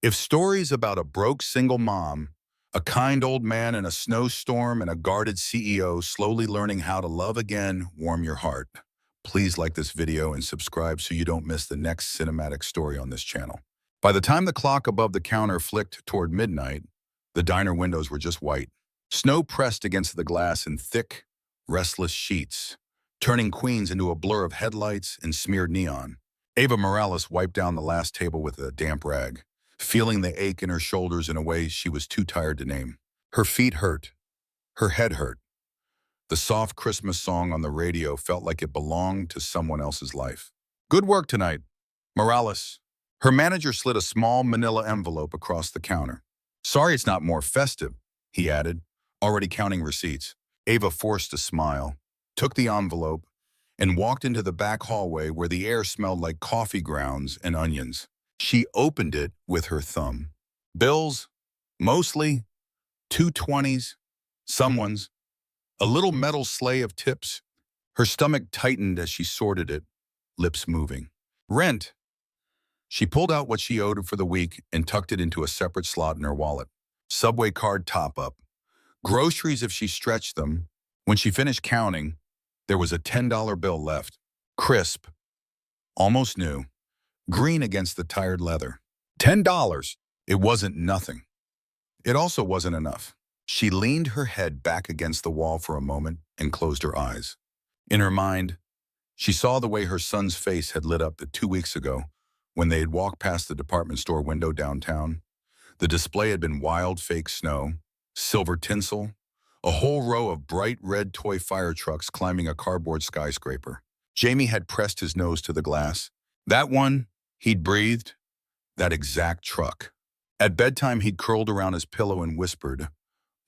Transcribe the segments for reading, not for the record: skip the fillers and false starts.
If stories about a broke single mom, a kind old man in a snowstorm, and a guarded CEO slowly learning how to love again warm your heart, please like this video and subscribe so you don't miss the next cinematic story on this channel. By the time the clock above the counter flicked toward midnight, the diner windows were just white. Snow pressed against the glass in thick, restless sheets, turning Queens into a blur of headlights and smeared neon. Ava Morales wiped down the last table with a damp rag, feeling the ache in her shoulders in a way she was too tired to name. Her feet hurt. Her head hurt. The soft Christmas song on the radio felt like it belonged to someone else's life. Good work tonight, Morales. Her manager slid a small manila envelope across the counter. Sorry it's not more festive, he added, already counting receipts. Ava forced a smile, took the envelope, and walked into the back hallway where the air smelled like coffee grounds and onions. She opened it with her thumb. Bills, mostly, 220s, someone's, a little metal sleigh of tips. Her stomach tightened as she sorted it, lips moving. Rent. She pulled out what she owed for the week and tucked it into a separate slot in her wallet. Subway card top-up. Groceries if she stretched them. When she finished counting, there was a $10 bill left. Crisp. Almost new. Green against the tired leather. $10. It wasn't nothing. It also wasn't enough. She leaned her head back against the wall for a moment and closed her eyes. In her mind, she saw the way her son's face had lit up the 2 weeks ago when they had walked past the department store window downtown. The display had been wild fake snow, silver tinsel, a whole row of bright red toy fire trucks climbing a cardboard skyscraper. Jamie had pressed his nose to the glass. That one, he'd breathed, that exact truck. At bedtime, he'd curled around his pillow and whispered,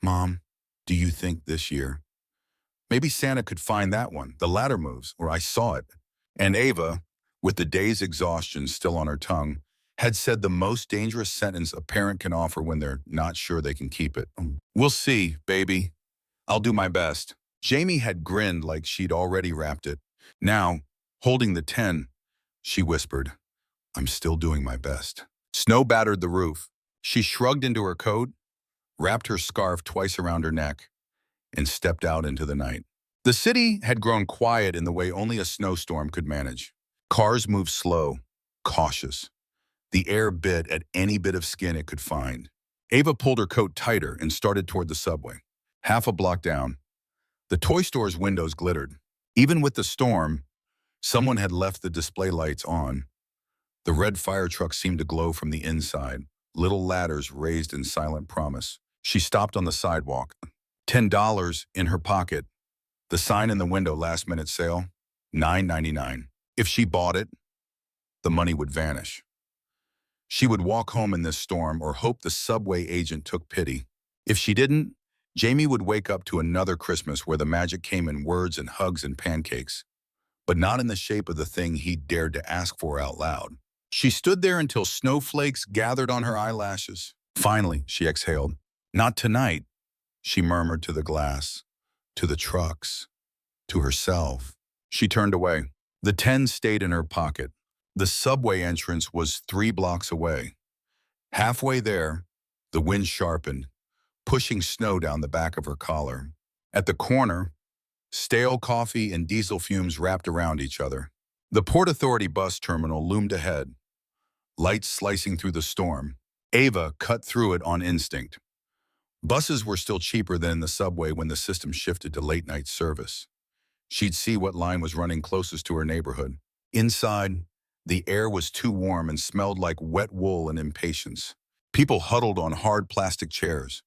"Mom, do you think this year? Maybe Santa could find that one, the ladder moves, or I saw it." And Ava, with the day's exhaustion still on her tongue, had said the most dangerous sentence a parent can offer when they're not sure they can keep it. "We'll see, baby. I'll do my best." Jamie had grinned like she'd already wrapped it. Now, holding the 10, she whispered, "I'm still doing my best." Snow battered the roof. She shrugged into her coat, wrapped her scarf twice around her neck, and stepped out into the night. The city had grown quiet in the way only a snowstorm could manage. Cars moved slow, cautious. The air bit at any bit of skin it could find. Ava pulled her coat tighter and started toward the subway. Half a block down, the toy store's windows glittered. Even with the storm, someone had left the display lights on. The red fire truck seemed to glow from the inside, little ladders raised in silent promise. She stopped on the sidewalk, $10 in her pocket. The sign in the window, last-minute sale, $9.99. If she bought it, the money would vanish. She would walk home in this storm or hope the subway agent took pity. If she didn't, Jamie would wake up to another Christmas where the magic came in words and hugs and pancakes, but not in the shape of the thing he'd dared to ask for out loud. She stood there until snowflakes gathered on her eyelashes. Finally, she exhaled. "Not tonight," she murmured to the glass, to the trucks, to herself. She turned away. The 10 stayed in her pocket. The subway entrance was 3 blocks away. Halfway there, the wind sharpened, pushing snow down the back of her collar. At the corner, stale coffee and diesel fumes wrapped around each other. The Port Authority bus terminal loomed ahead, lights slicing through the storm. Ava cut through it on instinct. Buses were still cheaper than in the subway when the system shifted to late-night service. She'd see what line was running closest to her neighborhood. Inside, the air was too warm and smelled like wet wool and impatience. People huddled on hard plastic chairs,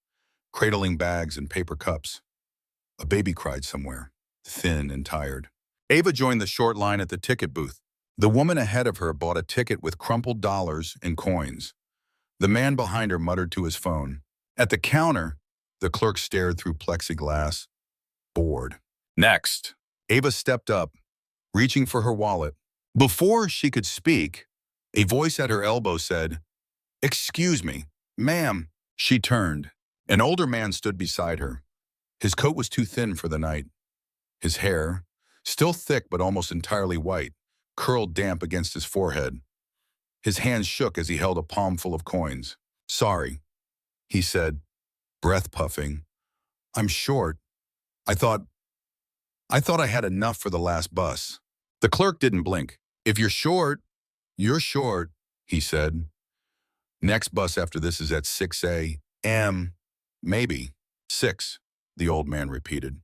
cradling bags and paper cups. A baby cried somewhere, thin and tired. Ava joined the short line at the ticket booth. The woman ahead of her bought a ticket with crumpled dollars and coins. The man behind her muttered to his phone. At the counter, the clerk stared through plexiglass, bored. Next, Ava stepped up, reaching for her wallet. Before she could speak, a voice at her elbow said, "Excuse me, ma'am." She turned. An older man stood beside her. His coat was too thin for the night. His hair, still thick but almost entirely white, curled damp against his forehead. His hands shook as he held a palm full of coins. "Sorry," he said, breath puffing. "I'm short. I thought I had enough for the last bus." The clerk didn't blink. "If you're short, you're short," he said. "Next bus after this is at 6 a.m. Maybe. 6, the old man repeated.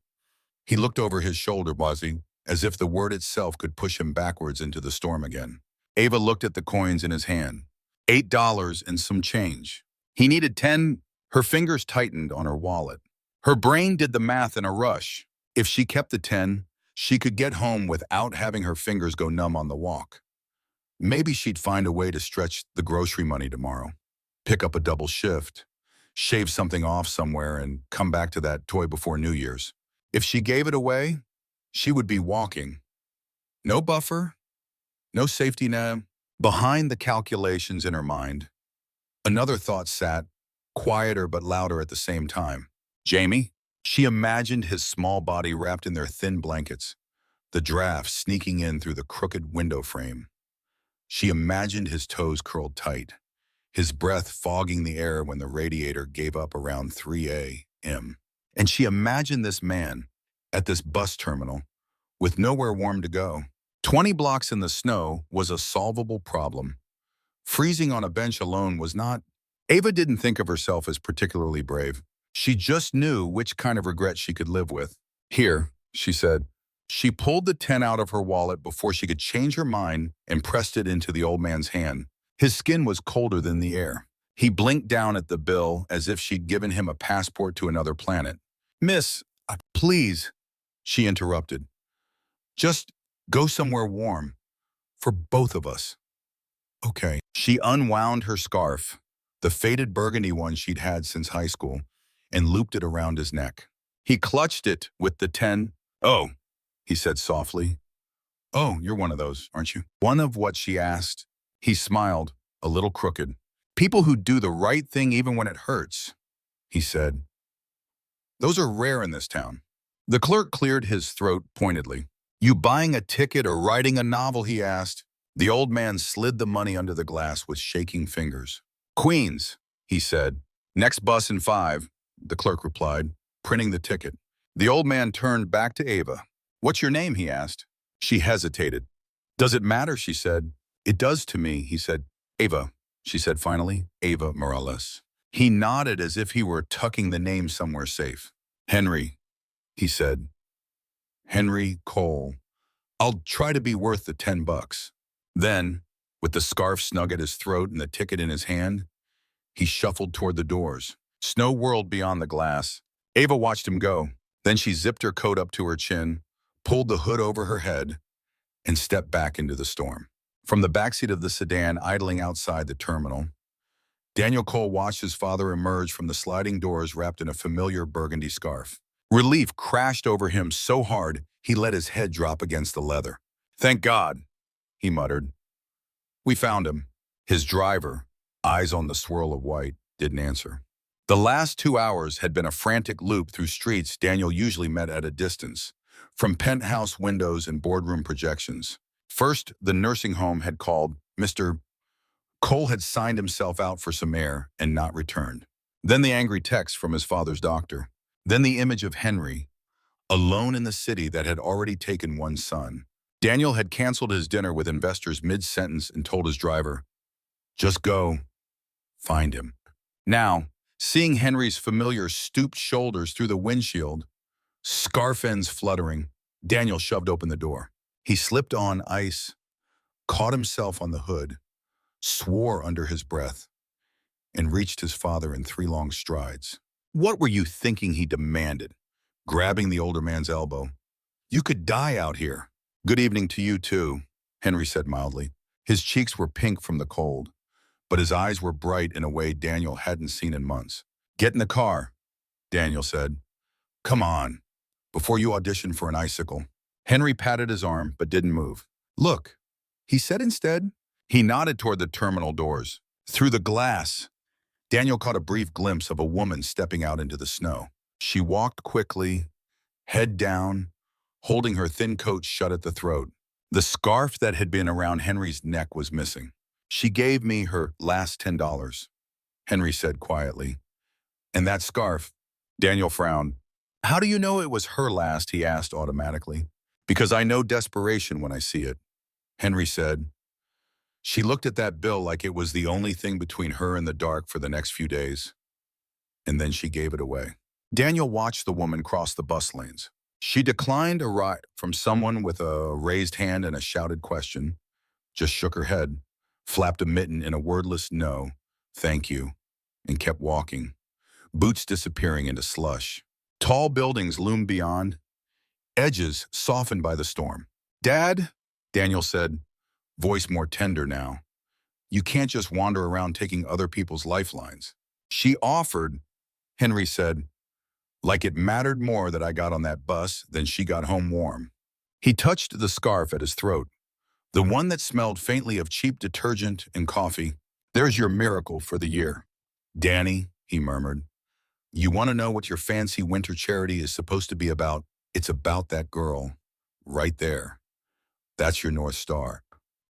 He looked over his shoulder, buzzing, as if the word itself could push him backwards into the storm again. Ava looked at the coins in his hand. $8 and some change. He needed 10. Her fingers tightened on her wallet. Her brain did the math in a rush. If she kept the 10, she could get home without having her fingers go numb on the walk. Maybe she'd find a way to stretch the grocery money tomorrow. Pick up a double shift, shave something off somewhere, and come back to that toy before New Year's. If she gave it away, she would be walking. No buffer, no safety net. Behind the calculations in her mind, another thought sat, quieter but louder at the same time. Jamie? She imagined his small body wrapped in their thin blankets, the draft sneaking in through the crooked window frame. She imagined his toes curled tight, his breath fogging the air when the radiator gave up around 3 a.m. And she imagined this man at this bus terminal with nowhere warm to go. 20 blocks in the snow was a solvable problem. Freezing on a bench alone was not. Ava didn't think of herself as particularly brave. She just knew which kind of regret she could live with. "Here," she said. She pulled the 10 out of her wallet before she could change her mind and pressed it into the old man's hand. His skin was colder than the air. He blinked down at the bill as if she'd given him a passport to another planet. "Miss, please," she interrupted. "Just go somewhere warm. For both of us." "Okay." She unwound her scarf, the faded burgundy one she'd had since high school, and looped it around his neck. He clutched it with the 10. "Oh," he said softly. "Oh, you're one of those, aren't you?" "One of what?" she asked. He smiled, a little crooked. "People who do the right thing even when it hurts," he said. "Those are rare in this town." The clerk cleared his throat pointedly. "You buying a ticket or writing a novel?" he asked. The old man slid the money under the glass with shaking fingers. "Queens," he said. "Next bus in 5, the clerk replied, printing the ticket. The old man turned back to Ava. "What's your name?" he asked. She hesitated. "Does it matter?" she said. "It does to me," he said. "Ava," she said finally. "Ava Morales." He nodded as if he were tucking the name somewhere safe. "Henry," he said. "Henry Cole. I'll try to be worth the $10. Then, with the scarf snug at his throat and the ticket in his hand, he shuffled toward the doors. Snow whirled beyond the glass. Ava watched him go. Then she zipped her coat up to her chin, pulled the hood over her head, and stepped back into the storm. From the backseat of the sedan idling outside the terminal, Daniel Cole watched his father emerge from the sliding doors wrapped in a familiar burgundy scarf. Relief crashed over him so hard he let his head drop against the leather. "Thank God," he muttered. "We found him." His driver, eyes on the swirl of white, didn't answer. The last 2 hours had been a frantic loop through streets Daniel usually met at a distance, from penthouse windows and boardroom projections. First, the nursing home had called. Mr. Cole had signed himself out for some air and not returned. Then the angry text from his father's doctor. Then the image of Henry, alone in the city that had already taken one son. Daniel had canceled his dinner with investors mid-sentence and told his driver, "Just go. Find him." Now, seeing Henry's familiar stooped shoulders through the windshield, scarf ends fluttering, Daniel shoved open the door. He slipped on ice, caught himself on the hood, swore under his breath, and reached his father in 3 long strides. "What were you thinking?" he demanded, grabbing the older man's elbow. "You could die out here." "Good evening to you too," Henry said mildly. His cheeks were pink from the cold, but his eyes were bright in a way Daniel hadn't seen in months. "Get in the car," Daniel said. "Come on, before you audition for an icicle." Henry patted his arm, but didn't move. "Look," he said instead. He nodded toward the terminal doors. Through the glass, Daniel caught a brief glimpse of a woman stepping out into the snow. She walked quickly, head down, holding her thin coat shut at the throat. The scarf that had been around Henry's neck was missing. She gave me her last $10, Henry said quietly. And that scarf. Daniel frowned. How do you know it was her last, he asked automatically. Because I know desperation when I see it, Henry said. She looked at that bill like it was the only thing between her and the dark for the next few days. And then she gave it away. Daniel watched the woman cross the bus lanes. She declined a ride from someone with a raised hand and a shouted question, just shook her head, flapped a mitten in a wordless no, thank you, and kept walking, boots disappearing into slush. Tall buildings loomed beyond, edges softened by the storm. Dad, Daniel said, voice more tender now. You can't just wander around taking other people's lifelines. She offered, Henry said, like it mattered more that I got on that bus than she got home warm. He touched the scarf at his throat, the one that smelled faintly of cheap detergent and coffee. There's your miracle for the year. Danny, he murmured, you want to know what your fancy winter charity is supposed to be about? It's about that girl, right there. That's your North Star.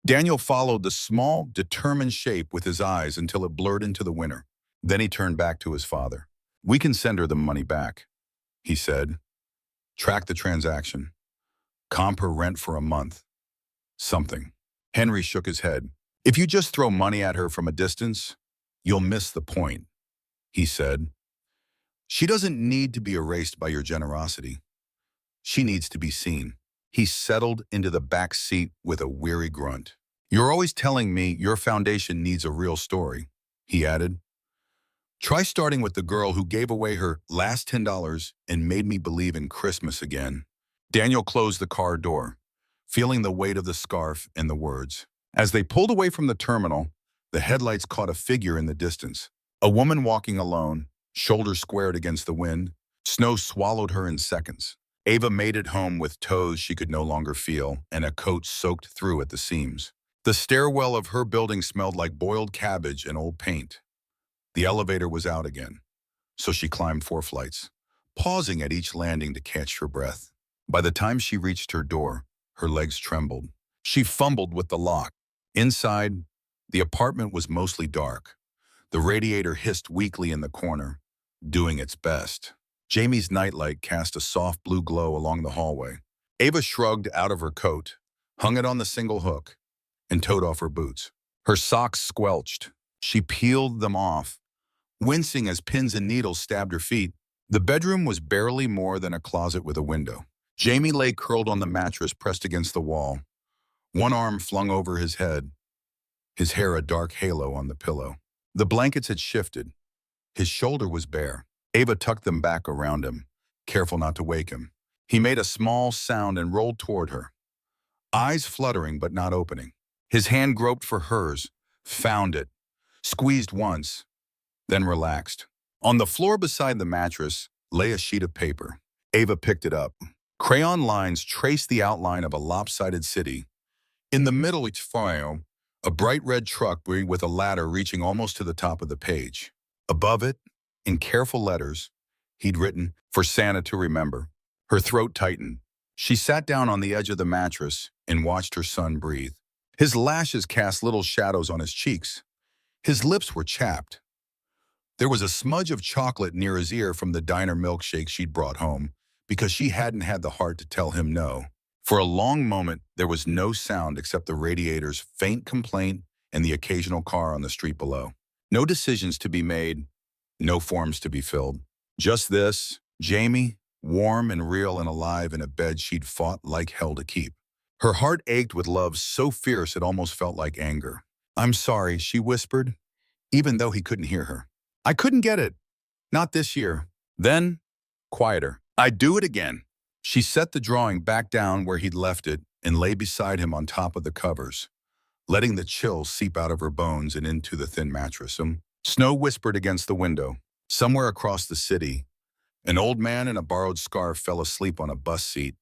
Daniel followed the small, determined shape with his eyes until it blurred into the winter. Then he turned back to his father. We can send her the money back, he said. Track the transaction. Comp her rent for a month. Something. Henry shook his head. If you just throw money at her from a distance, you'll miss the point, he said. She doesn't need to be erased by your generosity. She needs to be seen. He settled into the back seat with a weary grunt. You're always telling me your foundation needs a real story, he added. Try starting with the girl who gave away her last $10 and made me believe in Christmas again. Daniel closed the car door, feeling the weight of the scarf and the words. As they pulled away from the terminal, the headlights caught a figure in the distance. A woman walking alone, shoulders squared against the wind. Snow swallowed her in seconds. Ava made it home with toes she could no longer feel and a coat soaked through at the seams. The stairwell of her building smelled like boiled cabbage and old paint. The elevator was out again, so she climbed 4 flights, pausing at each landing to catch her breath. By the time she reached her door, her legs trembled. She fumbled with the lock. Inside, the apartment was mostly dark. The radiator hissed weakly in the corner, doing its best. Jamie's nightlight cast a soft blue glow along the hallway. Ava shrugged out of her coat, hung it on the single hook, and toed off her boots. Her socks squelched. She peeled them off, wincing as pins and needles stabbed her feet. The bedroom was barely more than a closet with a window. Jamie lay curled on the mattress pressed against the wall, one arm flung over his head, his hair a dark halo on the pillow. The blankets had shifted. His shoulder was bare. Ava tucked them back around him, careful not to wake him. He made a small sound and rolled toward her, eyes fluttering but not opening. His hand groped for hers, found it, squeezed once, then relaxed. On the floor beside the mattress lay a sheet of paper. Ava picked it up. Crayon lines traced the outline of a lopsided city. In the middle each file, a bright red truck with a ladder reaching almost to the top of the page. Above it, in careful letters, he'd written, "For Santa to remember." Her throat tightened. She sat down on the edge of the mattress and watched her son breathe. His lashes cast little shadows on his cheeks. His lips were chapped. There was a smudge of chocolate near his ear from the diner milkshake she'd brought home because she hadn't had the heart to tell him no. For a long moment, there was no sound except the radiator's faint complaint and the occasional car on the street below. No decisions to be made, no forms to be filled. Just this, Jamie, warm and real and alive in a bed she'd fought like hell to keep. Her heart ached with love so fierce it almost felt like anger. "I'm sorry," she whispered, even though he couldn't hear her. "I couldn't get it. Not this year." Then, quieter. "I'd do it again." She set the drawing back down where he'd left it and lay beside him on top of the covers, letting the chill seep out of her bones and into the thin mattress. Snow whispered against the window. Somewhere across the city, an old man in a borrowed scarf fell asleep on a bus seat,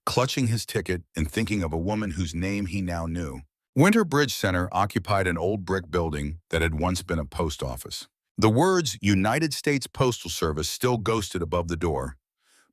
clutching his ticket and thinking of a woman whose name he now knew. Winter Bridge Center occupied an old brick building that had once been a post office. The words United States Postal Service still ghosted above the door,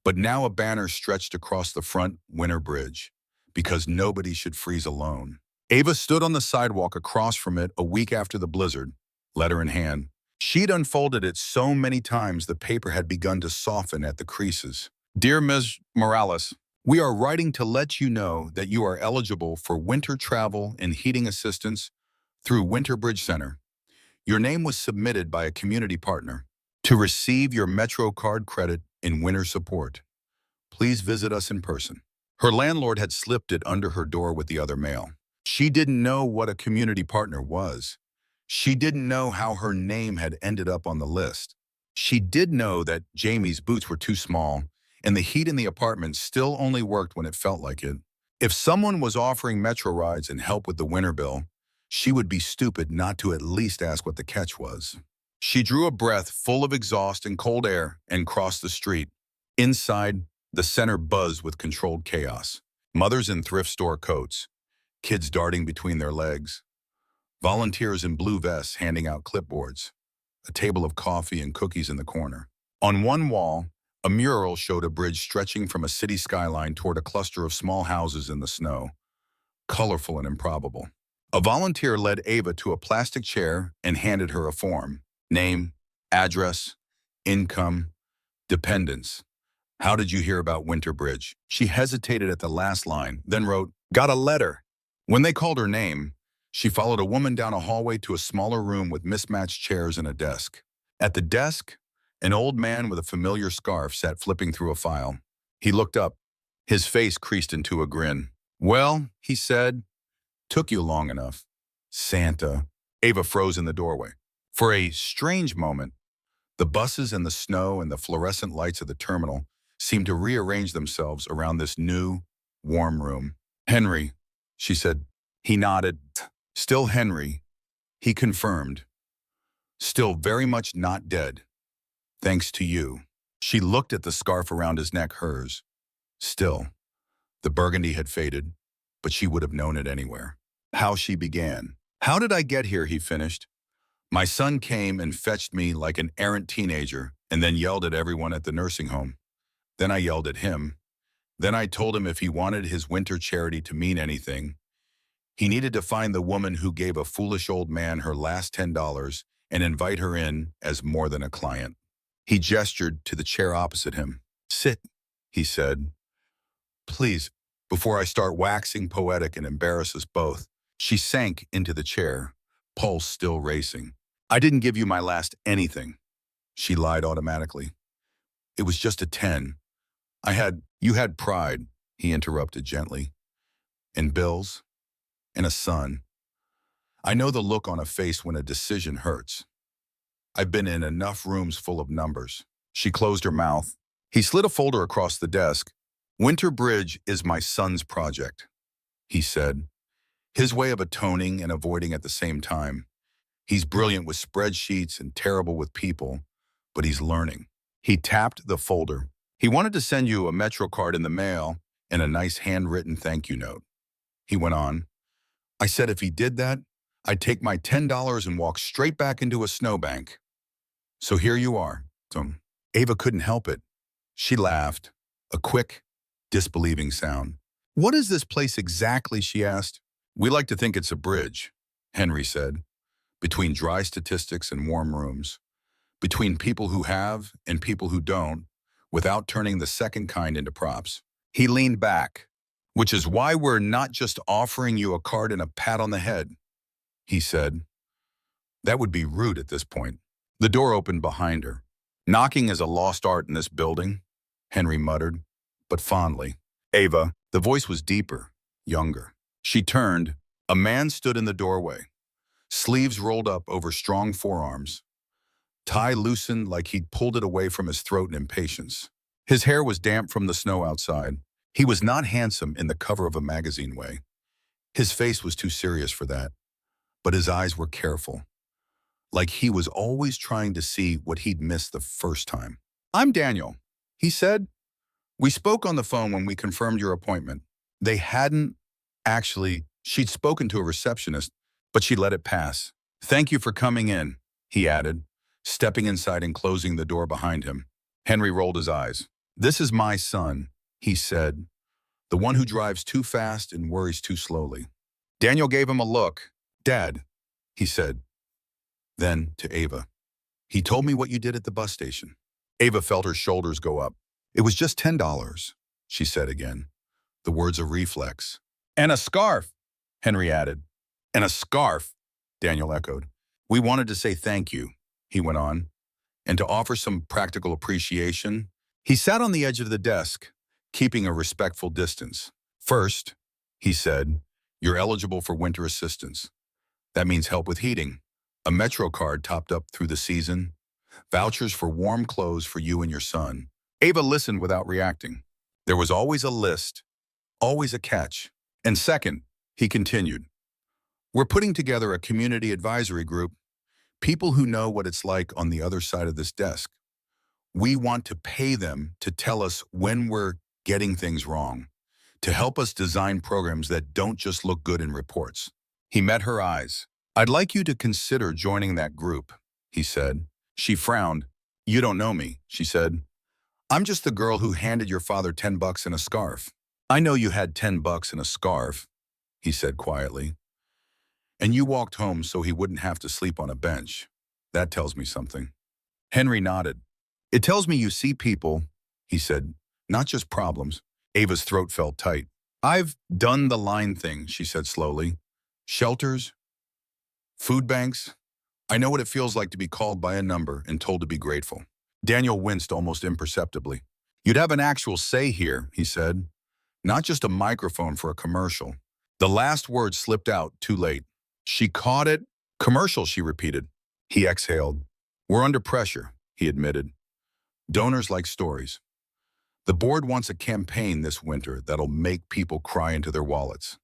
but now a banner stretched across the front Winter Bridge, because nobody should freeze alone. Ava stood on the sidewalk across from it a week after the blizzard, letter in hand. She'd unfolded it so many times the paper had begun to soften at the creases. Dear Ms. Morales, we are writing to let you know that you are eligible for winter travel and heating assistance through Winter Bridge Center. Your name was submitted by a community partner. To receive your Metro card credit in winter support, please visit us in person. Her landlord had slipped it under her door with the other mail. She didn't know what a community partner was. She didn't know how her name had ended up on the list. She did know that Jamie's boots were too small, and the heat in the apartment still only worked when it felt like it. If someone was offering Metro rides and help with the winter bill, she would be stupid not to at least ask what the catch was. She drew a breath full of exhaust and cold air and crossed the street. Inside, the center buzzed with controlled chaos. Mothers in thrift store coats, kids darting between their legs, volunteers in blue vests handing out clipboards, a table of coffee and cookies in the corner. On one wall, a mural showed a bridge stretching from a city skyline toward a cluster of small houses in the snow, colorful and improbable. A volunteer led Ava to a plastic chair and handed her a form. Name, address, income, dependents. How did you hear about Winter Bridge? She hesitated at the last line, then wrote, got a letter. When they called her name, she followed a woman down a hallway to a smaller room with mismatched chairs and a desk. At the desk, an old man with a familiar scarf sat flipping through a file. He looked up, his face creased into a grin. Well, he said, took you long enough. Santa. Ava froze in the doorway. For a strange moment, the buses and the snow and the fluorescent lights of the terminal seemed to rearrange themselves around this new, warm room. Henry, she said. He nodded. Still Henry, he confirmed. Still very much not dead. Thanks to you. She looked at the scarf around his neck, hers. Still, the burgundy had faded, but she would have known it anywhere. How she began. How did I get here, he finished. My son came and fetched me like an errant teenager and then yelled at everyone at the nursing home. Then I yelled at him. Then I told him if he wanted his winter charity to mean anything, he needed to find the woman who gave a foolish old man her last $10 and invite her in as more than a client. He gestured to the chair opposite him. Sit, he said. Please, before I start waxing poetic and embarrass us both. She sank into the chair, pulse still racing. I didn't give you my last anything. She lied automatically. It was just a 10. You had pride, he interrupted gently. And bills, and a son. I know the look on a face when a decision hurts. I've been in enough rooms full of numbers. She closed her mouth. He slid a folder across the desk. Winter Bridge is my son's project, he said, his way of atoning and avoiding at the same time. He's brilliant with spreadsheets and terrible with people, but he's learning. He tapped the folder. He wanted to send you a Metro card in the mail and a nice handwritten thank you note. He went on. I said if he did that, I'd take my $10 and walk straight back into a snowbank. So here you are. Ava couldn't help it. She laughed, a quick, disbelieving sound. What is this place exactly, she asked. We like to think it's a bridge, Henry said, between dry statistics and warm rooms, between people who have and people who don't, without turning the second kind into props. He leaned back, which is why we're not just offering you a card and a pat on the head, he said. That would be rude at this point. The door opened behind her. Knocking is a lost art in this building, Henry muttered, but fondly. Ava, the voice was deeper, younger. She turned. A man stood in the doorway, sleeves rolled up over strong forearms, tie loosened like he'd pulled it away from his throat in impatience. His hair was damp from the snow outside. He was not handsome in the cover of a magazine way. His face was too serious for that, but his eyes were careful, like he was always trying to see what he'd missed the first time. I'm Daniel, he said. We spoke on the phone when we confirmed your appointment. They hadn't actually, she'd spoken to a receptionist, but she let it pass. Thank you for coming in, he added, stepping inside and closing the door behind him. Henry rolled his eyes. This is my son, he said, the one who drives too fast and worries too slowly. Daniel gave him a look. "Dad," he said. Then to Ava, "He told me what you did at the bus station." Ava felt her shoulders go up. "It was just $10, she said again, the words a reflex. "And a scarf," Henry added. "And a scarf," Daniel echoed. "We wanted to say thank you," he went on, "and to offer some practical appreciation." He sat on the edge of the desk, keeping a respectful distance. "First," he said, "you're eligible for winter assistance. That means help with heating, a Metro card topped up through the season, vouchers for warm clothes for you and your son." Ava listened without reacting. There was always a list, always a catch. "And second," he continued, "we're putting together a community advisory group, people who know what it's like on the other side of this desk. We want to pay them to tell us when we're getting things wrong, to help us design programs that don't just look good in reports." He met her eyes. "I'd like you to consider joining that group," he said. She frowned. "You don't know me," she said. "I'm just the girl who handed your father $10 and a scarf." "I know you had $10 and a scarf," he said quietly. "And you walked home so he wouldn't have to sleep on a bench. That tells me something." Henry nodded. "It tells me you see people," he said, "not just problems." Ava's throat felt tight. "I've done the line thing," she said slowly. "Shelters, food banks. I know what it feels like to be called by a number and told to be grateful." Daniel winced almost imperceptibly. "You'd have an actual say here," he said, "not just a microphone for a commercial." The last word slipped out too late. She caught it. "Commercial," she repeated. He exhaled. "We're under pressure," he admitted. "Donors like stories. The board wants a campaign this winter that'll make people cry into their wallets.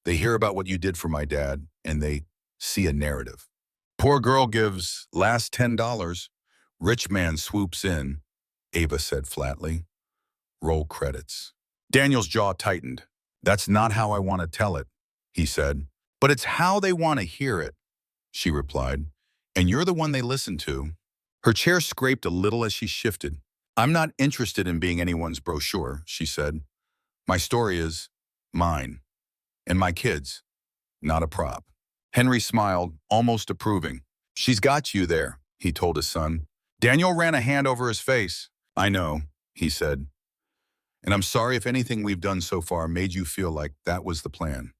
They hear about what you did for my dad, and they see a narrative. Poor girl gives last $10. Rich man swoops in," Ava said flatly. "Roll credits." Daniel's jaw tightened. "That's not how I want to tell it," he said. "But it's how they want to hear it," she replied. "And you're the one they listen to." Her chair scraped a little as she shifted. "I'm not interested in being anyone's brochure," she said. "My story is mine. And my kids, not a prop." Henry smiled, almost approving. "She's got you there," he told his son. Daniel ran a hand over his face. "I know," he said. "And I'm sorry if anything we've done so far made you feel like that was the plan.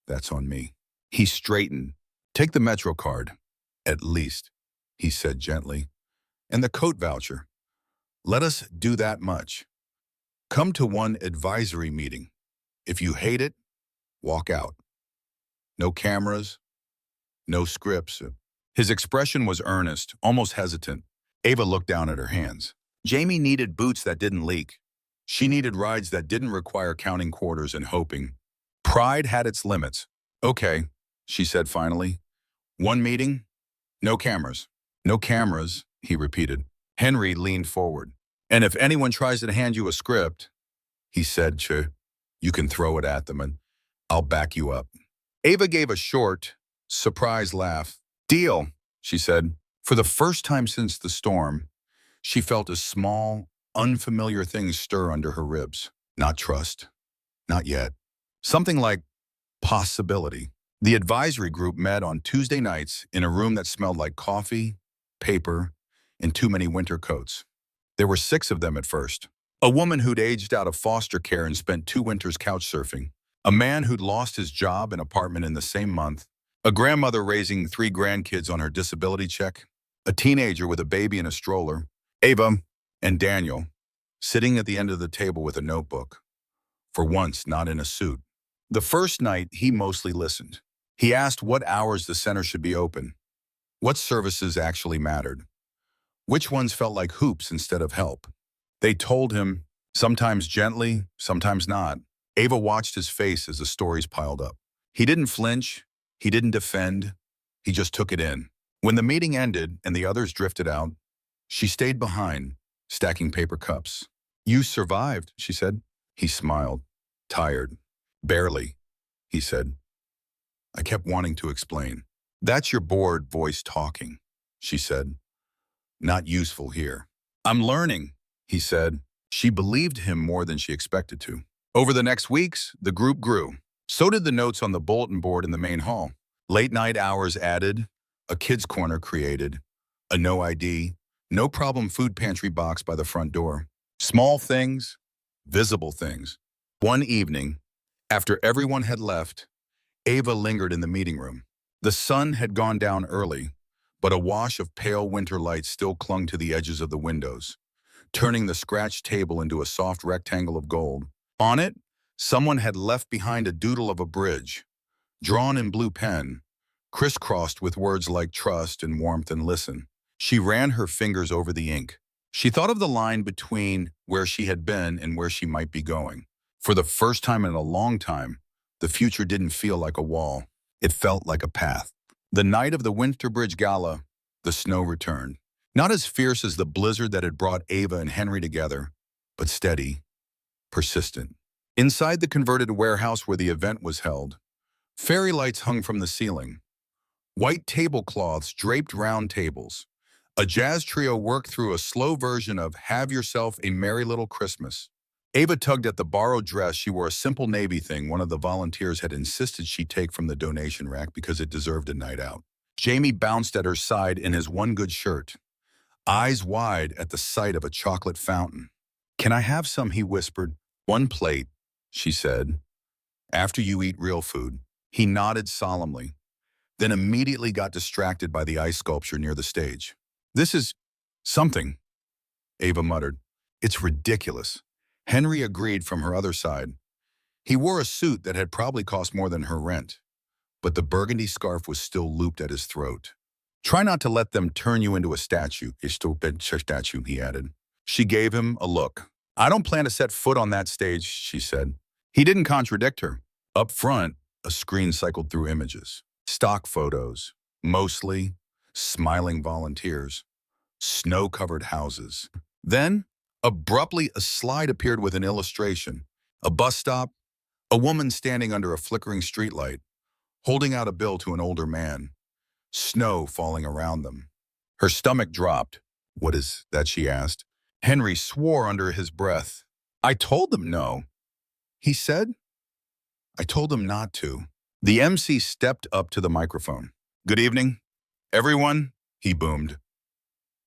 That's on me." He straightened. "Take the Metro card, at least," he said gently. "And the coat voucher. Let us do that much. Come to one advisory meeting. If you hate it, walk out. No cameras, no scripts." His expression was earnest, almost hesitant. Ava looked down at her hands. Jamie needed boots that didn't leak. She needed rides that didn't require counting quarters and hoping. Pride had its limits. "Okay," she said finally. "One meeting, no cameras." "No cameras," he repeated. Henry leaned forward. "And if anyone tries to hand you a script," he said, "you can throw it at them and I'll back you up." Ava gave a short, surprised laugh. "Deal," she said. For the first time since the storm, she felt a small, unfamiliar thing stir under her ribs. Not trust. Not yet. Something like possibility. The advisory group met on Tuesday nights in a room that smelled like coffee, paper, and too many winter coats. There were 6 of them at first. A woman who'd aged out of foster care and spent 2 winters couch surfing. A man who'd lost his job and apartment in the same month. A grandmother raising 3 grandkids on her disability check. A teenager with a baby in a stroller. Ava and Daniel, sitting at the end of the table with a notebook. For once, not in a suit. The first night, he mostly listened. He asked what hours the center should be open. What services actually mattered. Which ones felt like hoops instead of help. They told him, sometimes gently, sometimes not. Ava watched his face as the stories piled up. He didn't flinch. He didn't defend. He just took it in. When the meeting ended and the others drifted out, she stayed behind, stacking paper cups. "You survived," she said. He smiled. "Tired. Barely," he said. "I kept wanting to explain." "That's your bored voice talking," she said. "Not useful here." "I'm learning," he said. She believed him more than she expected to. Over the next weeks, the group grew. So did the notes on the bulletin board in the main hall. Late night hours added, a kids' corner created, a no ID, no problem food pantry box by the front door. Small things, visible things. One evening, after everyone had left, Ava lingered in the meeting room. The sun had gone down early, but a wash of pale winter light still clung to the edges of the windows, turning the scratched table into a soft rectangle of gold. On it, someone had left behind a doodle of a bridge, drawn in blue pen, crisscrossed with words like trust and warmth and listen. She ran her fingers over the ink. She thought of the line between where she had been and where she might be going. For the first time in a long time, the future didn't feel like a wall. It felt like a path. The night of the Winter Bridge Gala, the snow returned. Not as fierce as the blizzard that had brought Ava and Henry together, but steady, persistent. Inside the converted warehouse where the event was held, fairy lights hung from the ceiling. White tablecloths draped round tables. A jazz trio worked through a slow version of Have Yourself a Merry Little Christmas. Ava tugged at the borrowed dress. She wore a simple navy thing one of the volunteers had insisted she take from the donation rack because it deserved a night out. Jamie bounced at her side in his one good shirt, eyes wide at the sight of a chocolate fountain. Can I have some, he whispered. One plate, she said. After you eat real food. He nodded solemnly, then immediately got distracted by the ice sculpture near the stage. This is something, Ava muttered. It's ridiculous. Henry agreed from her other side. He wore a suit that had probably cost more than her rent, but the burgundy scarf was still looped at his throat. Try not to let them turn you into a statue, statue, he added. She gave him a look. I don't plan to set foot on that stage, she said. He didn't contradict her. Up front, a screen cycled through images. Stock photos, mostly smiling volunteers, snow-covered houses. Then, abruptly, a slide appeared with an illustration. A bus stop, a woman standing under a flickering streetlight, holding out a bill to an older man, snow falling around them. Her stomach dropped. What is that, she asked. Henry swore under his breath. I told them no. He said, I told them not to. The MC stepped up to the microphone. Good evening, everyone, he boomed.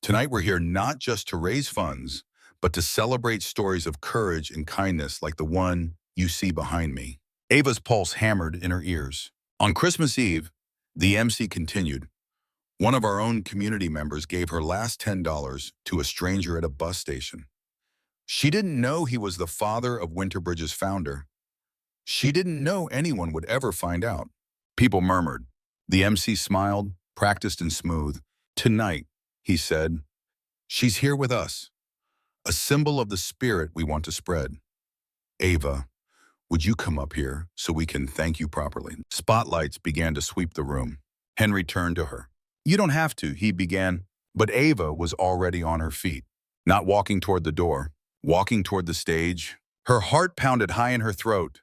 Tonight we're here not just to raise funds, but to celebrate stories of courage and kindness like the one you see behind me. Ava's pulse hammered in her ears. On Christmas Eve, the MC continued. One of our own community members gave her last $10 to a stranger at a bus station. She didn't know he was the father of Winterbridge's founder. She didn't know anyone would ever find out. People murmured. The MC smiled, practiced and smooth. Tonight, he said, she's here with us, a symbol of the spirit we want to spread. Ava, would you come up here so we can thank you properly? Spotlights began to sweep the room. Henry turned to her. You don't have to, he began, but Ava was already on her feet, not walking toward the door, walking toward the stage. Her heart pounded high in her throat.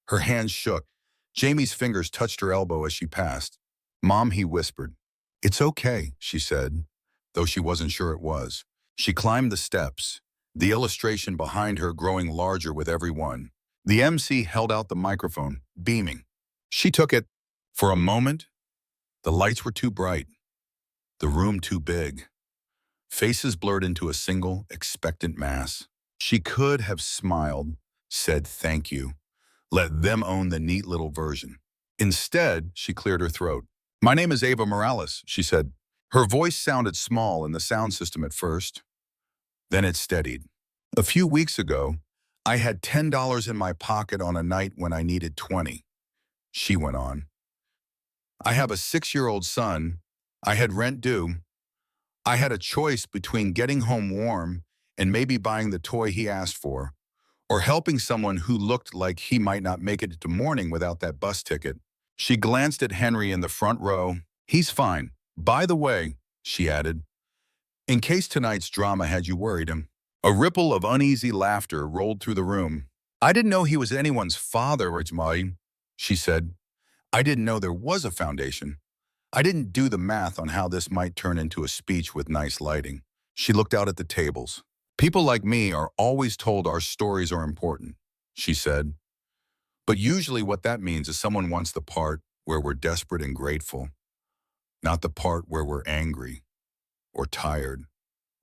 Her hands shook. Jamie's fingers touched her elbow as she passed. Mom, he whispered. It's okay, she said, though she wasn't sure it was. She climbed the steps, the illustration behind her growing larger with every one. The MC held out the microphone, beaming. She took it. For a moment, the lights were too bright, the room too big. Faces blurred into a single, expectant mass. She could have smiled, said thank you, let them own the neat little version. Instead, she cleared her throat. My name is Ava Morales, she said. Her voice sounded small in the sound system at first. Then it steadied. A few weeks ago, I had $10 in my pocket on a night when I needed 20, she went on. I have a 6-year-old son. I had rent due. I had a choice between getting home warm and maybe buying the toy he asked for, or helping someone who looked like he might not make it to morning without that bus ticket. She glanced at Henry in the front row. He's fine. By the way, she added, in case tonight's drama had you worried him. A ripple of uneasy laughter rolled through the room. I didn't know he was anyone's father, Rajmali, she said. I didn't know there was a foundation. I didn't do the math on how this might turn into a speech with nice lighting. She looked out at the tables. People like me are always told our stories are important, she said. But usually what that means is someone wants the part where we're desperate and grateful, not the part where we're angry or tired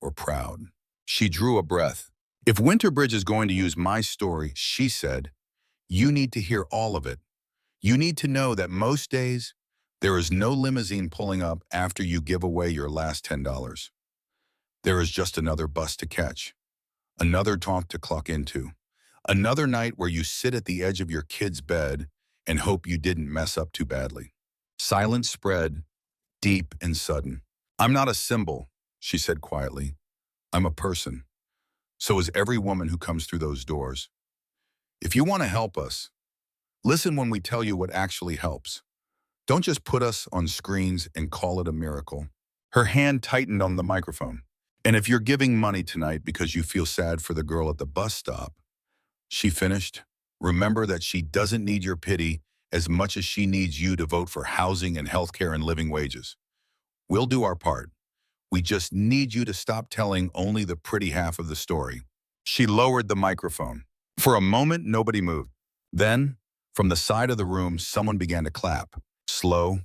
or proud. She drew a breath. If Winterbridge is going to use my story, she said, you need to hear all of it. You need to know that most days, there is no limousine pulling up after you give away your last $10. There is just another bus to catch, another talk to clock into, another night where you sit at the edge of your kid's bed and hope you didn't mess up too badly. Silence spread, deep and sudden. I'm not a symbol, she said quietly. I'm a person. So is every woman who comes through those doors. If you want to help us, listen when we tell you what actually helps. Don't just put us on screens and call it a miracle. Her hand tightened on the microphone. And if you're giving money tonight because you feel sad for the girl at the bus stop, she finished, remember that she doesn't need your pity as much as she needs you to vote for housing and healthcare and living wages. We'll do our part. We just need you to stop telling only the pretty half of the story. She lowered the microphone. For a moment, nobody moved. Then, from the side of the room, someone began to clap. Slow,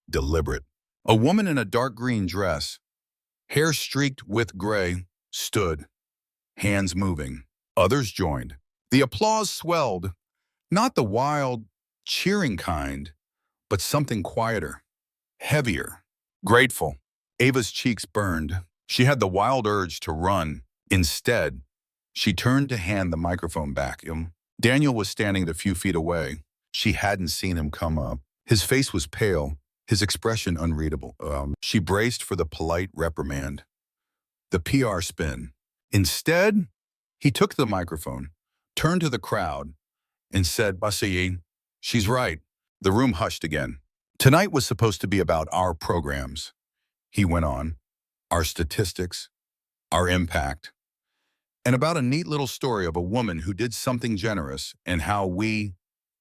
deliberate. A woman in a dark green dress, hair streaked with gray, stood, hands moving. Others joined. The applause swelled, not the wild, cheering kind, but something quieter, heavier, grateful. Ava's cheeks burned. She had the wild urge to run. Instead, she turned to hand the microphone back. Daniel was standing a few feet away. She hadn't seen him come up. His face was pale, his expression unreadable. She braced for the polite reprimand, the PR spin. Instead, he took the microphone, turned to the crowd, and said, Basiyi, she's right. The room hushed again. Tonight was supposed to be about our programs, he went on, our statistics, our impact, and about a neat little story of a woman who did something generous and how we,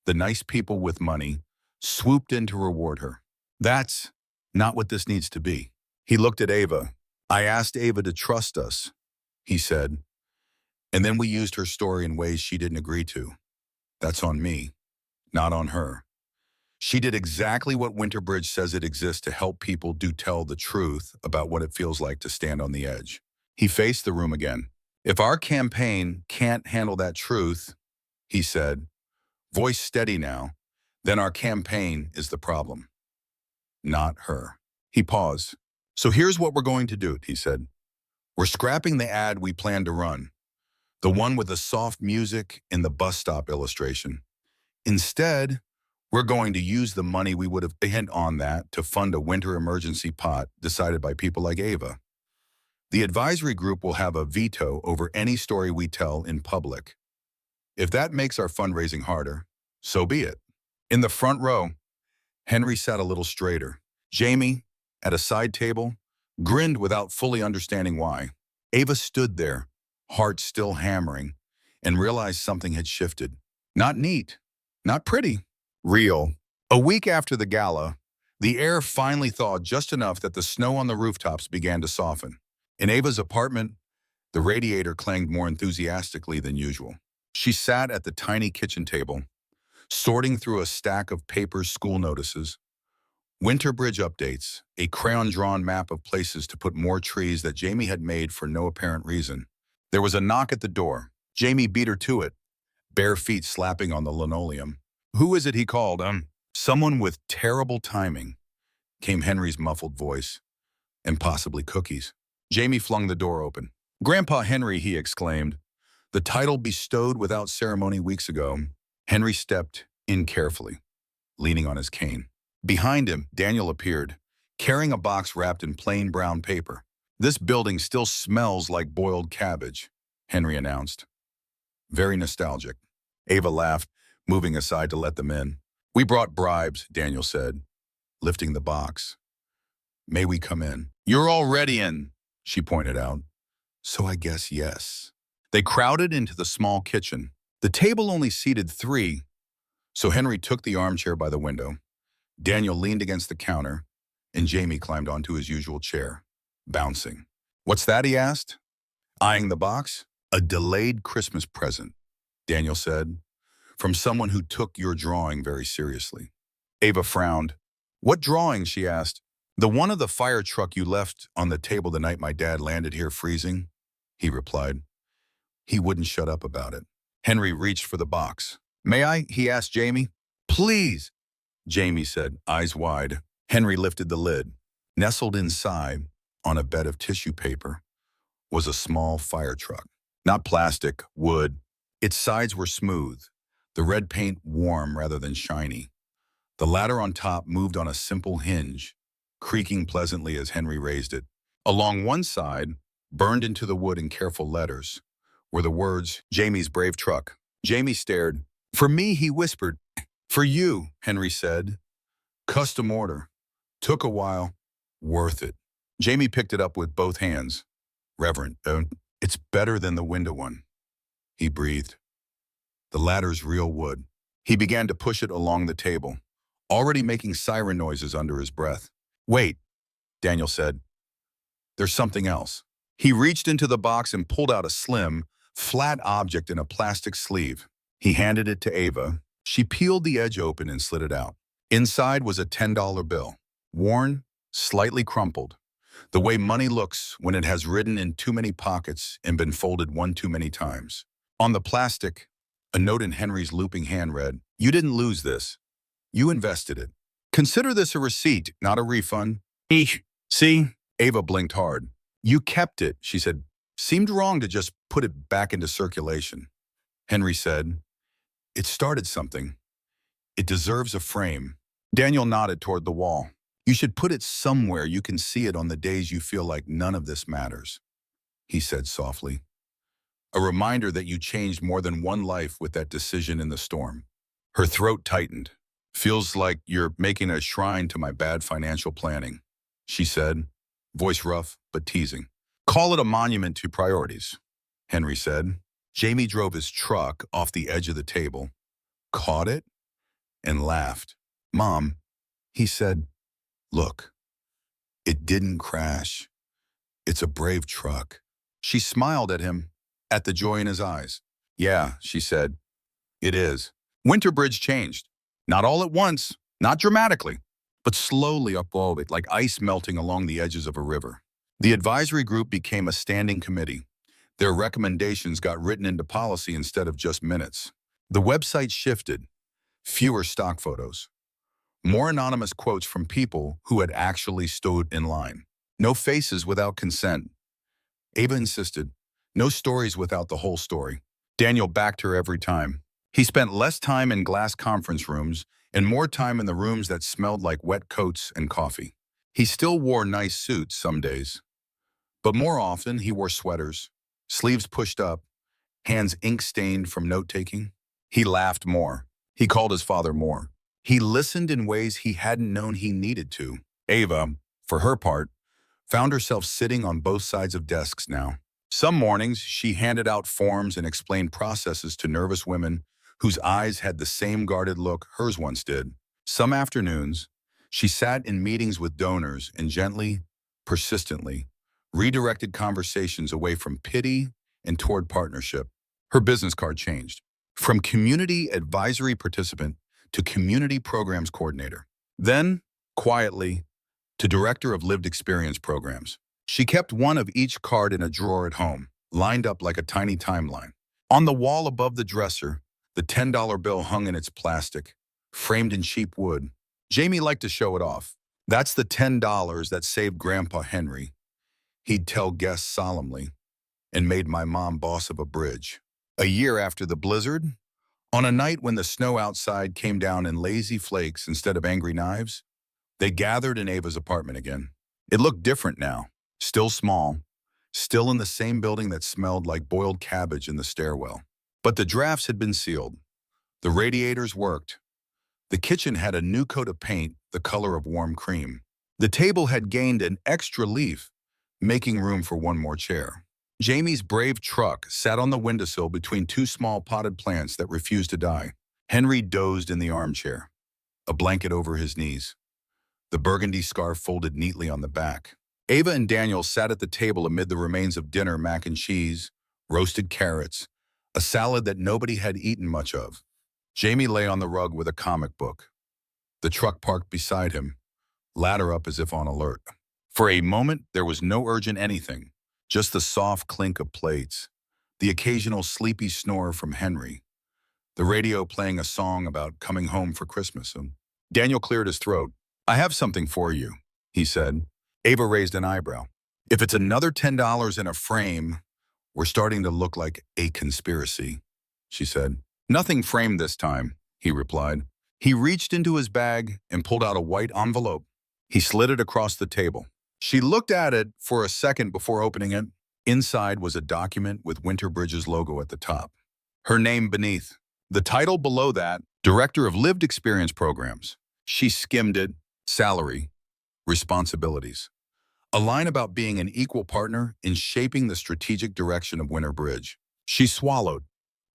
the nice people with money, swooped in to reward her. That's not what this needs to be. He looked at Ava. I asked Ava to trust us, he said, and then we used her story in ways she didn't agree to. That's on me, not on her. She did exactly what Winterbridge says it exists to help people do tell the truth about what it feels like to stand on the edge. He faced the room again. If our campaign can't handle that truth, he said, voice steady now, then our campaign is the problem, not her. He paused. So here's what we're going to do, he said. We're scrapping the ad we planned to run, the one with the soft music and the bus stop illustration. Instead, we're going to use the money we would have spent on that to fund a winter emergency pot decided by people like Ava. The advisory group will have a veto over any story we tell in public. If that makes our fundraising harder, so be it. In the front row, Henry sat a little straighter. Jamie, at a side table, grinned without fully understanding why. Ava stood there, heart still hammering, and realized something had shifted. Not neat, not pretty, real. A week after the gala, the air finally thawed just enough that the snow on the rooftops began to soften. In Ava's apartment, the radiator clanged more enthusiastically than usual. She sat at the tiny kitchen table, sorting through a stack of paper school notices, winter bridge updates, a crayon-drawn map of places to put more trees that Jamie had made for no apparent reason. There was a knock at the door. Jamie beat her to it, bare feet slapping on the linoleum. Who is it, he called? Someone with terrible timing, came Henry's muffled voice, and possibly cookies. Jamie flung the door open. Grandpa Henry, he exclaimed. The title bestowed without ceremony weeks ago. Henry stepped in carefully, leaning on his cane. Behind him, Daniel appeared, carrying a box wrapped in plain brown paper. This building still smells like boiled cabbage, Henry announced. Very nostalgic. Ava laughed, moving aside to let them in. We brought bribes, Daniel said, lifting the box. May we come in? You're already in, she pointed out. So I guess yes. They crowded into the small kitchen. The table only seated 3, so Henry took the armchair by the window. Daniel leaned against the counter, and Jamie climbed onto his usual chair, bouncing. What's that, he asked, eyeing the box. A delayed Christmas present, Daniel said. from someone who took your drawing very seriously. Ava frowned. What drawing? She asked. The one of the fire truck you left on the table the night my dad landed here freezing, he replied. He wouldn't shut up about it. Henry reached for the box. May I? He asked Jamie. Please, Jamie said, eyes wide. Henry lifted the lid. Nestled inside, on a bed of tissue paper, was a small fire truck. Not plastic, wood. Its sides were smooth, the red paint warm rather than shiny. The ladder on top moved on a simple hinge, creaking pleasantly as Henry raised it. Along one side, burned into the wood in careful letters, were the words, Jamie's brave truck. Jamie stared. For me, he whispered. For you, Henry said. Custom order. Took a while. Worth it. Jamie picked it up with both hands. Reverend, it's better than the window one. He breathed. The ladder's real wood. He began to push it along the table, already making siren noises under his breath. Wait, Daniel said. There's something else. He reached into the box and pulled out a slim, flat object in a plastic sleeve. He handed it to Ava. She peeled the edge open and slid it out. Inside was a $10 bill, worn, slightly crumpled, the way money looks when it has ridden in too many pockets and been folded one too many times. On the plastic, a note in Henry's looping hand read, You didn't lose this. You invested it. Consider this a receipt, not a refund. Eesh. See? Ava blinked hard. You kept it, she said. Seemed wrong to just put it back into circulation. Henry said, It started something. It deserves a frame. Daniel nodded toward the wall. You should put it somewhere you can see it on the days you feel like none of this matters, he said softly. A reminder that you changed more than one life with that decision in the storm. Her throat tightened. Feels like you're making a shrine to my bad financial planning, she said, voice rough but teasing. Call it a monument to priorities, Henry said. Jamie drove his truck off the edge of the table, caught it, and laughed. Mom, he said, look, it didn't crash. It's a brave truck. She smiled at him, at the joy in his eyes. Yeah, she said, it is. Winterbridge changed. Not all at once, not dramatically, but slowly up all of it, like ice melting along the edges of a river. The advisory group became a standing committee. Their recommendations got written into policy instead of just minutes. The website shifted. Fewer stock photos. More anonymous quotes from people who had actually stood in line. No faces without consent. Ava insisted. No stories without the whole story. Daniel backed her every time. He spent less time in glass conference rooms and more time in the rooms that smelled like wet coats and coffee. He still wore nice suits some days, but more often he wore sweaters, sleeves pushed up, hands ink-stained from note-taking. He laughed more. He called his father more. He listened in ways he hadn't known he needed to. Ava, for her part, found herself sitting on both sides of desks now. Some mornings, she handed out forms and explained processes to nervous women whose eyes had the same guarded look hers once did. Some afternoons, she sat in meetings with donors and gently, persistently, redirected conversations away from pity and toward partnership. Her business card changed. From community advisory participant to community programs coordinator. Then, quietly, to director of lived experience programs. She kept one of each card in a drawer at home, lined up like a tiny timeline. On the wall above the dresser, the $10 bill hung in its plastic, framed in cheap wood. Jamie liked to show it off. That's the $10 that saved Grandpa Henry, he'd tell guests solemnly, and made my mom boss of a bridge. A year after the blizzard, on a night when the snow outside came down in lazy flakes instead of angry knives, they gathered in Ava's apartment again. It looked different now, still small, still in the same building that smelled like boiled cabbage in the stairwell. But the drafts had been sealed. The radiators worked. The kitchen had a new coat of paint, the color of warm cream. The table had gained an extra leaf, making room for one more chair. Jamie's brave truck sat on the windowsill between two small potted plants that refused to die. Henry dozed in the armchair, a blanket over his knees, the burgundy scarf folded neatly on the back. Ava and Daniel sat at the table amid the remains of dinner, mac and cheese, roasted carrots, a salad that nobody had eaten much of. Jamie lay on the rug with a comic book. The truck parked beside him, ladder up as if on alert. For a moment, there was no urgent anything, just the soft clink of plates, the occasional sleepy snore from Henry, the radio playing a song about coming home for Christmas. Daniel cleared his throat. "I have something for you," he said. Ava raised an eyebrow. "If it's another $10 in a frame, we're starting to look like a conspiracy," she said. "Nothing framed this time," he replied. He reached into his bag and pulled out a white envelope. He slid it across the table. She looked at it for a second before opening it. Inside was a document with Winterbridge's logo at the top. Her name beneath. The title below that, Director of Lived Experience Programs. She skimmed it. Salary. Responsibilities. A line about being an equal partner in shaping the strategic direction of Winterbridge. She swallowed.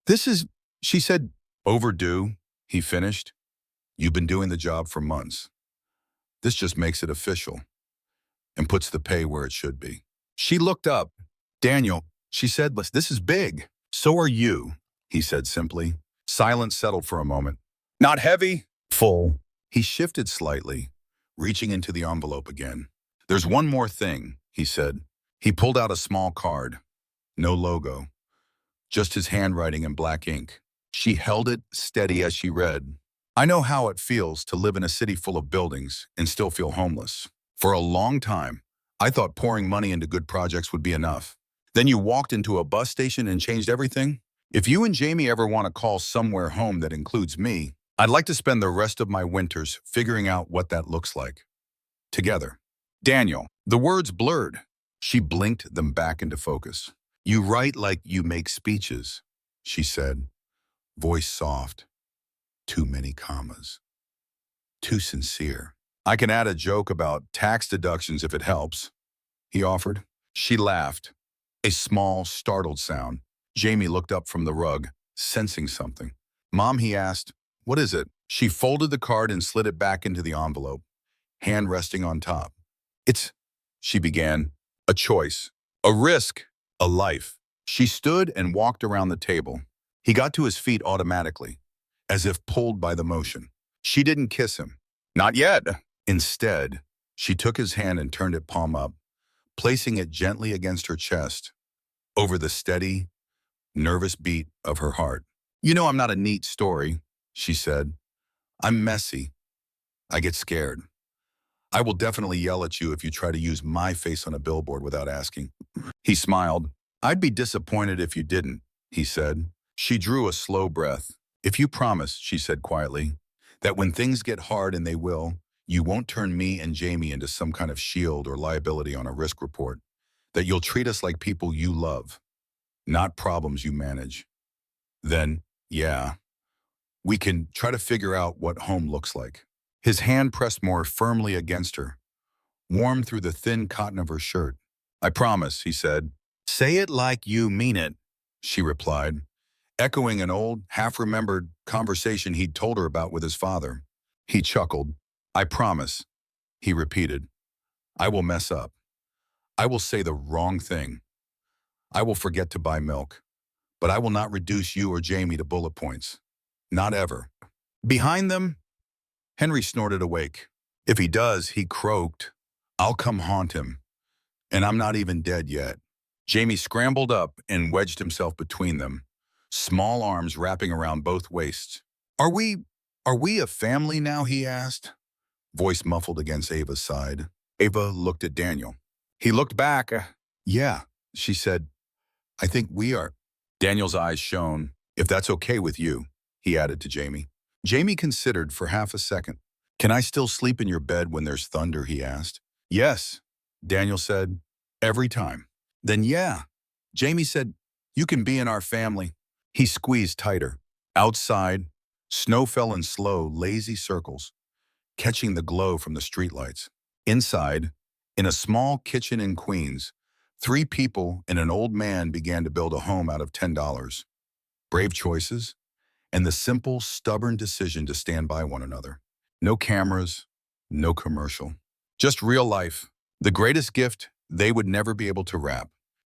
"This is," she said. "Overdue," he finished. "You've been doing the job for months. This just makes it official and puts the pay where it should be." She looked up. "Daniel," she said, "this is big." "So are you," he said simply. Silence settled for a moment. "Not heavy?" "Full." He shifted slightly, reaching into the envelope again. "There's one more thing," he said. He pulled out a small card. No logo, just his handwriting in black ink. She held it steady as she read. "I know how it feels to live in a city full of buildings and still feel homeless. For a long time, I thought pouring money into good projects would be enough. Then you walked into a bus station and changed everything. If you and Jamie ever want to call somewhere home that includes me, I'd like to spend the rest of my winters figuring out what that looks like. Together." "Daniel." The words blurred. She blinked them back into focus. "You write like you make speeches," she said, voice soft. "Too many commas. Too sincere." "I can add a joke about tax deductions if it helps," he offered. She laughed. A small, startled sound. Jamie looked up from the rug, sensing something. "Mom," he asked, "what is it?" She folded the card and slid it back into the envelope, hand resting on top. "It's," she began, "a choice, a risk, a life." She stood and walked around the table. He got to his feet automatically, as if pulled by the motion. She didn't kiss him. Not yet. Instead, she took his hand and turned it palm up, placing it gently against her chest, over the steady, nervous beat of her heart. "You know I'm not a neat story," she said. "I'm messy. I get scared. I will definitely yell at you if you try to use my face on a billboard without asking." He smiled. "I'd be disappointed if you didn't," he said. She drew a slow breath. "If you promise," she said quietly, "that when things get hard, and they will, you won't turn me and Jamie into some kind of shield or liability on a risk report, that you'll treat us like people you love, not problems you manage, then, yeah, we can try to figure out what home looks like." His hand pressed more firmly against her, warm through the thin cotton of her shirt. "I promise," he said. "Say it like you mean it," she replied, echoing an old, half-remembered conversation he'd told her about with his father. He chuckled. "I promise," he repeated. "I will mess up. I will say the wrong thing. I will forget to buy milk. But I will not reduce you or Jamie to bullet points. Not ever." Behind them, Henry snorted awake. "If he does," he croaked, "I'll come haunt him. And I'm not even dead yet." Jamie scrambled up and wedged himself between them, small arms wrapping around both waists. Are we a family now?" he asked, voice muffled against Ava's side. Ava looked at Daniel. He looked back. "Yeah," she said. "I think we are." Daniel's eyes shone. "If that's okay with you," he added to Jamie. Jamie considered for half a second. "Can I still sleep in your bed when there's thunder?" he asked. "Yes," Daniel said. "Every time." "Then yeah." Jamie said, "You can be in our family." He squeezed tighter. Outside, snow fell in slow, lazy circles, catching the glow from the streetlights. Inside, in a small kitchen in Queens, 3 people and an old man began to build a home out of $10. Brave choices, and the simple, stubborn decision to stand by one another. No cameras, no commercial. Just real life. The greatest gift they would never be able to wrap.